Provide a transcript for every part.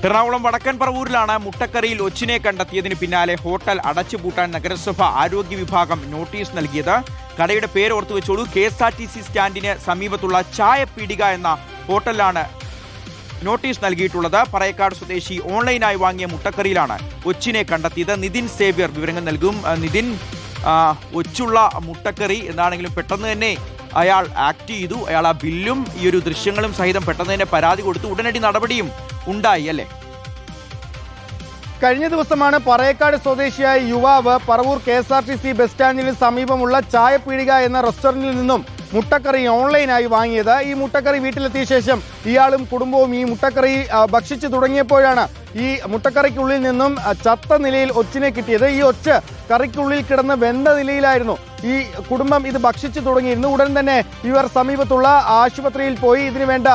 എറണാകുളം വടക്കൻ പറവൂരിലാണ് മുട്ടക്കറിയിൽ ഒച്ചിനെ കണ്ടെത്തിയതിന് പിന്നാലെ ഹോട്ടൽ അടച്ചുപൂട്ടാൻ നഗരസഭ ആരോഗ്യ വിഭാഗം നോട്ടീസ് നൽകിയത്. കടയുടെ പേര് ഓർത്തു വെച്ചോളൂ, KSRTC സ്റ്റാൻഡിന് സമീപത്തുള്ള ചായപ്പീടിക എന്ന ഹോട്ടലിലാണ് നോട്ടീസ് നൽകിയിട്ടുള്ളത്. പറയക്കാട് സ്വദേശി ഓൺലൈനായി വാങ്ങിയ മുട്ടക്കറിയിലാണ് ഒച്ചിനെ കണ്ടെത്തിയത്. നിതിൻ സേവ്യർ വിവരങ്ങൾ നൽകും. നിതിൻ, ഒച്ചുള്ള മുട്ടക്കറി എന്നാണെങ്കിലും പെട്ടെന്ന് തന്നെ അയാൾ ആക്ട് ചെയ്തു. അയാൾ ആ ബില്ലും ഈ ഒരു ദൃശ്യങ്ങളും സഹിതം പെട്ടെന്ന് തന്നെ പരാതി കൊടുത്തു. ഉടനടി നടപടിയും ഉണ്ടായി അല്ലേ? കഴിഞ്ഞ ദിവസമാണ് പറയക്കാട് സ്വദേശിയായ യുവാവ് പറവൂർ KSRTC ബസ് സ്റ്റാൻഡിന് സമീപമുള്ള ചായപ്പീടിക എന്ന റെസ്റ്റോറന്റിൽ നിന്നും മുട്ടക്കറി ഓൺലൈനായി വാങ്ങിയത്. ഈ മുട്ടക്കറി വീട്ടിലെത്തിയ ശേഷം ഇയാളും കുടുംബവും ഈ മുട്ടക്കറി ഭക്ഷിച്ചു തുടങ്ങിയപ്പോഴാണ് ഈ മുട്ടക്കറിക്കുള്ളിൽ നിന്നും ചത്ത നിലയിൽ ഒച്ചിനെ കിട്ടിയത്. ഈ ഒച്ച് കറിക്കുള്ളിൽ കിടന്ന് വെന്ത നിലയിലായിരുന്നു. ഈ കുടുംബം ഇത് ഭക്ഷിച്ചു തുടങ്ങിയിരുന്നു. ഉടൻ തന്നെ ഇവർ സമീപത്തുള്ള ആശുപത്രിയിൽ പോയി ഇതിനു വേണ്ട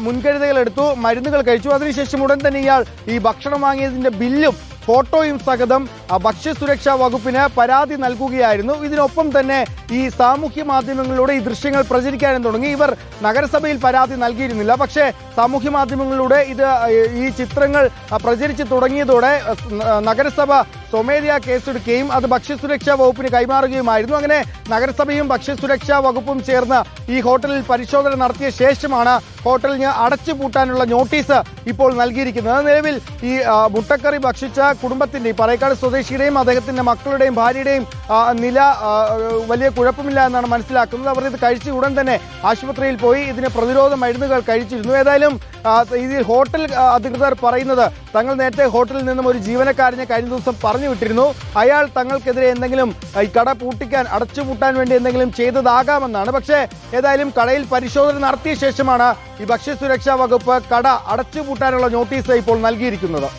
മുൻകരുതലുകൾ എടുത്തു, മരുന്നുകൾ കഴിച്ചു. അതിനുശേഷം ഉടൻ തന്നെ ഇയാൾ ഈ ഭക്ഷണം വാങ്ങിയതിന്റെ ബില്ലും ഫോട്ടോയും സഹിതം ഭക്ഷ്യസുരക്ഷാ വകുപ്പിന് പരാതി നൽകുകയായിരുന്നു. ഇതിനൊപ്പം തന്നെ ഈ സാമൂഹ്യ മാധ്യമങ്ങളിലൂടെ ഈ ദൃശ്യങ്ങൾ പ്രചരിക്കാനും തുടങ്ങി. ഇവർ നഗരസഭയിൽ പരാതി നൽകിയിരുന്നില്ല. പക്ഷേ സാമൂഹ്യ മാധ്യമങ്ങളിലൂടെ ഈ ചിത്രങ്ങൾ പ്രചരിച്ചു തുടങ്ങിയതോടെ നഗരസഭ സ്വമേധയാ കേസെടുക്കുകയും അത് ഭക്ഷ്യസുരക്ഷാ വകുപ്പിന് കൈമാറുകയുമായിരുന്നു. അങ്ങനെ നഗരസഭയും ഭക്ഷ്യസുരക്ഷാ വകുപ്പും ചേർന്ന് ഈ ഹോട്ടലിൽ പരിശോധന നടത്തിയ ശേഷമാണ് ഹോട്ടലിന് അടച്ചുപൂട്ടാനുള്ള നോട്ടീസ് ഇപ്പോൾ നൽകിയിരിക്കുന്നത്. നിലവിൽ ഈ മുട്ടക്കറി ഭക്ഷിച്ച കുടുംബത്തിന്റെ പറയക്കാട് സ്വദേശിയുടെയും അദ്ദേഹത്തിന്റെ മക്കളുടെയും ഭാര്യയുടെയും നില വലിയ കുഴപ്പമില്ല എന്നാണ് മനസ്സിലാക്കുന്നത്. അവർ ഇത് കഴിച്ച ഉടൻ തന്നെ ആശുപത്രിയിൽ പോയി ഇതിന് പ്രതിരോധ മരുന്നുകൾ കഴിച്ചിരുന്നു. ഏതായാലും ഇതിൽ ഹോട്ടൽ അധികൃതർ പറയുന്നത് തങ്ങൾ നേരത്തെ ഹോട്ടലിൽ നിന്നും ഒരു ജീവനക്കാരനെ കഴിഞ്ഞ ദിവസം പറഞ്ഞു വിട്ടിരുന്നു. അയാൾ തങ്ങൾക്കെതിരെ എന്തെങ്കിലും ഈ കട അടച്ചുപൂട്ടാൻ വേണ്ടി എന്തെങ്കിലും ചെയ്തതാകാമെന്നാണ്. പക്ഷേ ഏതായാലും കടയിൽ പരിശോധന നടത്തിയ ശേഷമാണ് ഈ ഭക്ഷ്യസുരക്ഷാ വകുപ്പ് കട അടച്ചുപൂട്ടാനുള്ള നോട്ടീസ് ഇപ്പോൾ നൽകിയിരിക്കുന്നത്.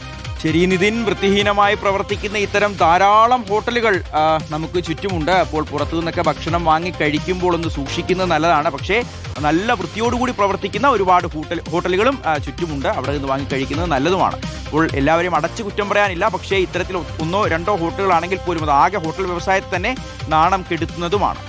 ശരി നിതിൻ, വൃത്തിഹീനമായി പ്രവർത്തിക്കുന്ന ഇത്തരം ധാരാളം ഹോട്ടലുകൾ നമുക്ക് ചുറ്റുമുണ്ട്. അപ്പോൾ പുറത്തു നിന്നൊക്കെ ഭക്ഷണം വാങ്ങി കഴിക്കുമ്പോൾ ഒന്ന് സൂക്ഷിക്കുന്നത് നല്ലതാണ്. പക്ഷേ നല്ല വൃത്തിയോടുകൂടി പ്രവർത്തിക്കുന്ന ഒരുപാട് ഹോട്ടലുകളും ചുറ്റുമുണ്ട്. അവിടെ നിന്ന് വാങ്ങി കഴിക്കുന്നത് നല്ലതുമാണ്. അപ്പോൾ എല്ലാവരെയും അടച്ചു കുറ്റം പറയാനില്ല. പക്ഷേ ഇത്തരത്തിൽ ഒന്നോ രണ്ടോ ഹോട്ടലുകളാണെങ്കിൽ പോലും അത് ആകെ ഹോട്ടൽ വ്യവസായത്തെ തന്നെ നാണം കെടുത്തുന്നതുമാണ്.